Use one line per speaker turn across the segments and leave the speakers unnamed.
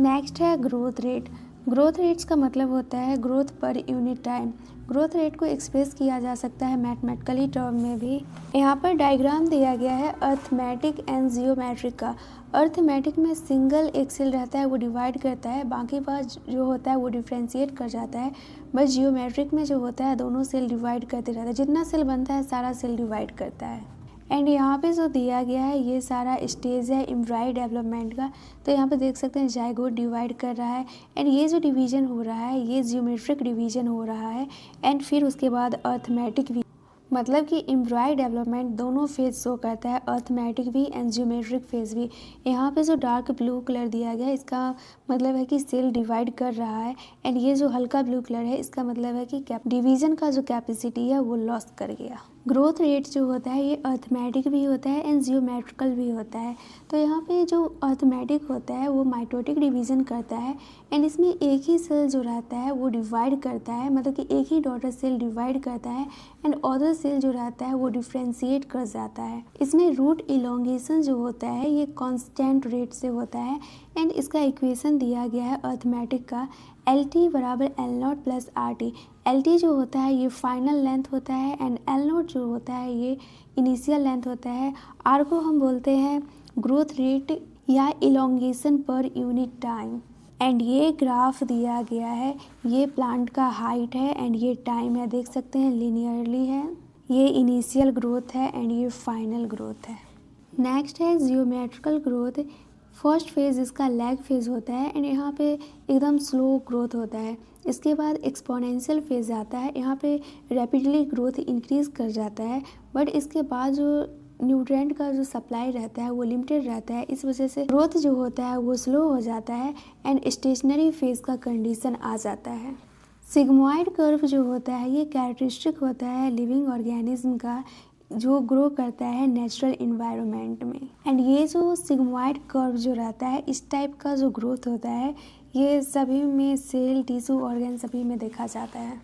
Next है growth rate. Growth rates का मतलब होता है growth per unit time. Growth rate को एक्सप्रेस किया जा सकता है मैथमेटिकली टर्म में भी। यहाँ पर डायग्राम दिया गया है अर्थमेटिक एंड जियोमेट्रिक का। अर्थमेटिक में सिंगल एक सेल रहता है, वो डिवाइड करता है, बाकी पास जो होता है वो डिफ्रेंशिएट कर जाता है। बस जियोमेट्रिक में जो होता है दोनों सेल डिवाइड करते रहता है, जितना सेल बनता है सारा सेल डिवाइड करता है। एंड यहाँ पे जो दिया गया है ये सारा स्टेज है एम्ब्रायो डेवलपमेंट का। तो यहाँ पे देख सकते हैं जाइगोट डिवाइड कर रहा है, एंड ये जो डिवीजन हो रहा है ये जियोमेट्रिक डिवीजन हो रहा है। एंड फिर उसके बाद अर्थमेटिक भी, मतलब कि एम्ब्रायो डेवलपमेंट दोनों फेज शो करता है, अर्थमेटिक भी एंड जियोमेट्रिक फेज भी। यहाँ पे जो डार्क ब्लू कलर दिया गया है इसका मतलब है कि सेल डिवाइड कर रहा है, एंड ये जो हल्का ब्लू कलर है इसका मतलब है कि डिवीजन का जो कैपेसिटी है वो लॉस कर गया। ग्रोथ रेट जो होता है ये अर्थमेटिक भी होता है एंड जियोमेट्रिकल भी होता है। तो यहाँ पे जो अर्थमेटिक होता है वो माइटोटिक डिवीजन करता है, एंड इसमें एक ही सेल जो रहता है वो डिवाइड करता है, मतलब कि एक ही डॉटर सेल डिवाइड करता है, एंड अदर सेल जो रहता है वो डिफ्रेंशिएट कर जाता है। इसमें रूट इलोंगेशन जो होता है ये कांस्टेंट रेट से होता है, एंड इसका इक्वेशन दिया गया है अर्थमेटिक का LT बराबर L0 प्लस RT। LT जो होता है ये फाइनल लेंथ होता है, एंड L0 जो होता है ये इनिशियल लेंथ होता है। R को हम बोलते हैं ग्रोथ रेट या elongation per unit time. And ये ग्राफ दिया गया है, ये प्लांट का हाइट है एंड ये टाइम है, देख सकते हैं लिनियरली है। ये इनिशियल ग्रोथ है एंड ये फाइनल ग्रोथ है। नेक्स्ट है जियोमेट्रिकल ग्रोथ। फर्स्ट फेज़ इसका लैग फेज़ होता है, एंड यहाँ पे एकदम स्लो ग्रोथ होता है। इसके बाद एक्सपोनेंशियल फेज़ आता है, यहाँ पे रैपिडली ग्रोथ इंक्रीज़ कर जाता है, बट इसके बाद जो न्यूट्रिएंट का जो सप्लाई रहता है वो लिमिटेड रहता है, इस वजह से ग्रोथ जो होता है वो स्लो हो जाता है एंड स्टेशनरी फेज़ का कंडीशन आ जाता है। सिग्मॉइड कर्व जो होता है ये कैरेक्टरिस्टिक होता है लिविंग ऑर्गेनिज्म का जो ग्रो करता है नेचुरल इन्वायरमेंट में। एंड ये जो सिग्मॉइड कर्व जो रहता है इस टाइप का जो ग्रोथ होता है ये सभी में सेल टिश्यू ऑर्गन सभी में देखा जाता है।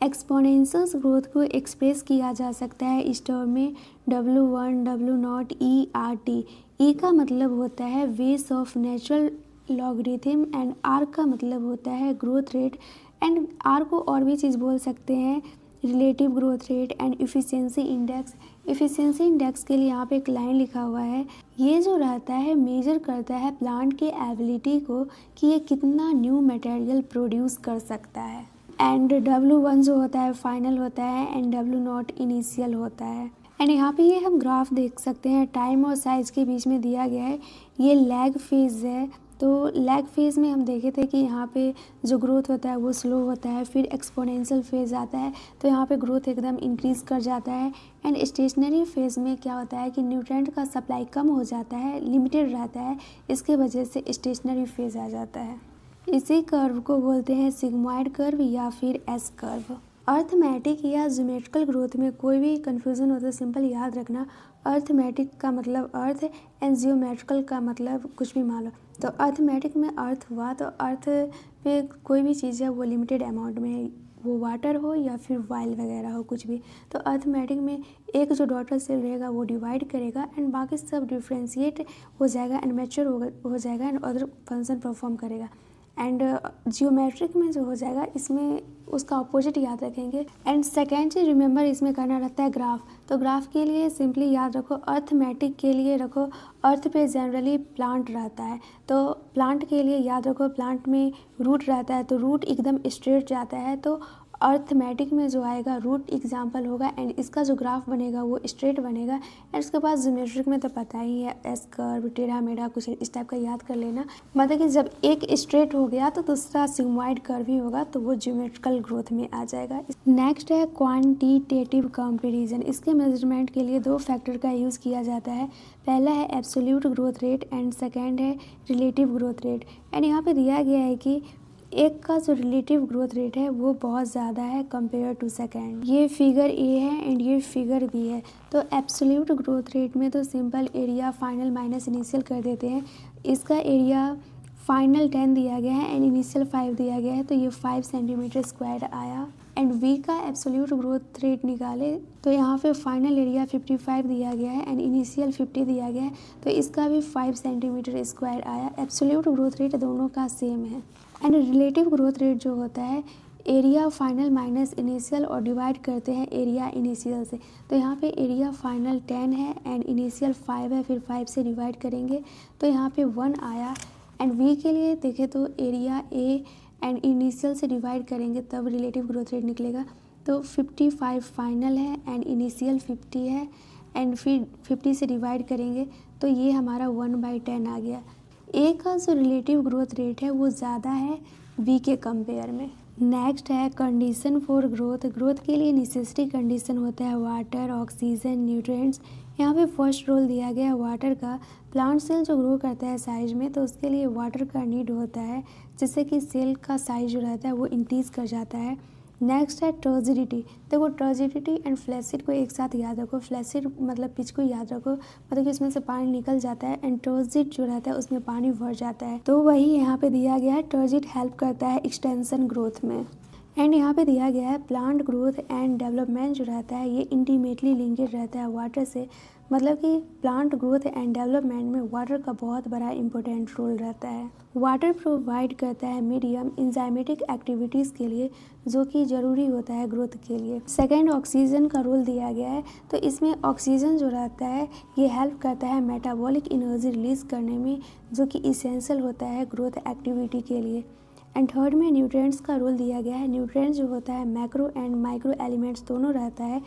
एक्सपोनेंशियल ग्रोथ को एक्सप्रेस किया जा सकता है इस टर्म में W1 W0 ERT। E का मतलब होता है वेस of natural logarithm, and R का मतलब होता है ग्रोथ रेट, एंड R को और भी चीज़ बोल सकते हैं relative growth rate and efficiency index. Efficiency index के लिए यहाँ पे एक लाइन लिखा हुआ है, ये जो रहता है मेजर करता है प्लांट के एबिलिटी को कि ये कितना न्यू मटेरियल प्रोड्यूस कर सकता है। एंड W1 जो होता है फाइनल होता है एंड W0 इनिशियल होता है। एंड यहाँ पे ये हम ग्राफ देख सकते हैं टाइम और साइज के बीच में दिया गया है, ये लैग फेज़ है। तो लैग फेज़ में हम देखे थे कि यहाँ पे जो ग्रोथ होता है वो स्लो होता है, फिर एक्सपोनेंशियल फेज़ आता है तो यहाँ पे ग्रोथ एकदम इंक्रीज़ कर जाता है, एंड स्टेशनरी फेज़ में क्या होता है कि न्यूट्रिएंट का सप्लाई कम हो जाता है, लिमिटेड रहता है, इसके वजह से स्टेशनरी फेज़ आ जाता है। इसी कर्व को बोलते हैं सिग्मॉइड कर्व या फिर S कर्व। अर्थमेटिक या ज्योमेट्रिकल ग्रोथ में कोई भी कन्फ्यूज़न हो तो सिंपल याद रखना, अर्थमेटिक का मतलब अर्थ एंड जियोमेट्रिकल का मतलब कुछ भी मान लो। तो अर्थमेटिक में अर्थ हुआ तो अर्थ पे कोई भी चीज़ है वो लिमिटेड अमाउंट में है, वो वाटर हो या फिर वाइल वगैरह हो कुछ भी। तो अर्थमेटिक में एक जो डॉटर सेल रहेगा वो डिवाइड करेगा एंड बाकी सब डिफ्रेंशिएट हो जाएगा एंड मैच्योर हो जाएगा एंड अदर फंक्शन परफॉर्म करेगा। एंड जियोमेट्रिक में जो हो जाएगा इसमें उसका अपोजिट याद रखेंगे। एंड सेकेंड चीज रिमेंबर इसमें करना रहता है ग्राफ। तो ग्राफ के लिए सिंपली याद रखो, अर्थमेटिक के लिए रखो अर्थ पे जनरली प्लांट रहता है, तो प्लांट के लिए याद रखो प्लांट में रूट रहता है, तो रूट एकदम स्ट्रेट जाता है, तो अर्थमेटिक में जो आएगा रूट एग्जाम्पल होगा एंड इसका जो ग्राफ बनेगा वो स्ट्रेट बनेगा। एंड उसके बाद ज्योमेट्रिक में तो पता ही है S कर्व टेढ़ा मेढ़ा कुछ इस टाइप का याद कर लेना, मतलब कि जब एक स्ट्रेट हो गया तो दूसरा सिग्मॉइड कर्व ही होगा तो वो ज्योमेट्रिकल ग्रोथ में आ जाएगा। नेक्स्ट है क्वांटिटेटिव कंपैरिजन। इसके मेजरमेंट के लिए दो फैक्टर का यूज़ किया जाता है, पहला है absolute growth rate and second है रिलेटिव ग्रोथ रेट। एंड यहाँ पे दिया गया है कि एक का जो रिलेटिव ग्रोथ रेट है वो बहुत ज़्यादा है कंपेयर टू सेकेंड। ये फिगर A है एंड ये फिगर B है। तो एब्सोल्यूट ग्रोथ रेट में तो simple area final minus initial कर देते हैं, इसका एरिया फाइनल 10 दिया गया है एंड इनिशियल 5 दिया गया है, तो ये 5 सेंटीमीटर स्क्वायर आया। एंड वी का एब्सोल्यूट ग्रोथ रेट निकाले तो यहाँ पे फाइनल एरिया 55 दिया गया है एंड इनिशियल 50 दिया गया है, तो इसका भी 5 सेंटीमीटर स्क्वायर आया। एब्सोल्यूट ग्रोथ रेट दोनों का सेम है। एंड रिलेटिव ग्रोथ रेट जो होता है एरिया फाइनल माइनस इनिशियल और डिवाइड करते हैं एरिया इनिशियल से, तो यहाँ पे एरिया फाइनल 10 है एंड इनिशियल 5 है, फिर 5 से डिवाइड करेंगे तो यहाँ पे 1 आया। एंड वी के लिए देखें तो एरिया ए एंड इनिशियल से डिवाइड करेंगे तब रिलेटिव ग्रोथ रेट निकलेगा, तो 55 फाइनल है एंड इनिशियल 50 है एंड फिर 50 से डिवाइड करेंगे तो ये हमारा 1/10 आ गया। ए का जो रिलेटिव ग्रोथ रेट है वो ज़्यादा है बी के कंपेयर में। नेक्स्ट है कंडीशन फॉर ग्रोथ। ग्रोथ के लिए नेसेसरी कंडीशन होता है वाटर, ऑक्सीजन, न्यूट्रिएंट्स। यहाँ पे फर्स्ट रोल दिया गया है वाटर का। प्लांट सेल जो ग्रो करता है साइज में तो उसके लिए वाटर का नीड होता है, जिससे कि सेल का साइज जो रहता है वो इंक्रीज़ कर जाता है। नेक्स्ट है टर्जिडिटी। देखो टर्जिडिटी एंड फ्लैसिड को एक साथ याद रखो। फ्लैसिड मतलब पिच को याद रखो, मतलब कि उसमें से पानी निकल जाता है एंड टर्जिड जो रहता है उसमें पानी भर जाता है, तो वही यहाँ पे दिया गया है। टर्जिड हेल्प करता है एक्सटेंशन ग्रोथ में। एंड यहाँ पे दिया गया है प्लांट ग्रोथ एंड डेवलपमेंट जो रहता है ये इंटीमेटली लिंकेड रहता है वाटर से, मतलब कि प्लांट ग्रोथ एंड डेवलपमेंट में वाटर का बहुत बड़ा इंपॉर्टेंट रोल रहता है। वाटर प्रोवाइड करता है मीडियम इंजाइमेटिक एक्टिविटीज़ के लिए जो कि ज़रूरी होता है ग्रोथ के लिए। सेकेंड ऑक्सीजन का रोल दिया गया है, तो इसमें ऑक्सीजन जो रहता है ये हेल्प करता है मेटाबॉलिक एनर्जी रिलीज़ करने में, जो कि इसेंशियल होता है ग्रोथ एक्टिविटी के लिए। एंड थर्ड में न्यूट्रिएंट्स का रोल दिया गया है। न्यूट्रिएंट्स जो होता है मैक्रो एंड माइक्रो एलिमेंट्स दोनों रहता है।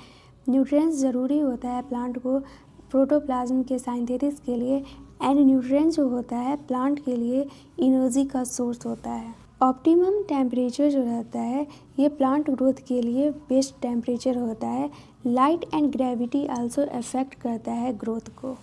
न्यूट्रिएंट्स ज़रूरी होता है प्लांट को प्रोटोप्लाज्म के सिंथेसिस के लिए एंड न्यूट्रिएंट्स जो होता है प्लांट के लिए एनर्जी का सोर्स होता है। ऑप्टिमम टेम्परेचर जो रहता है ये प्लांट ग्रोथ के लिए बेस्ट टेम्परेचर होता है। Light and gravity also affect करता है ग्रोथ को।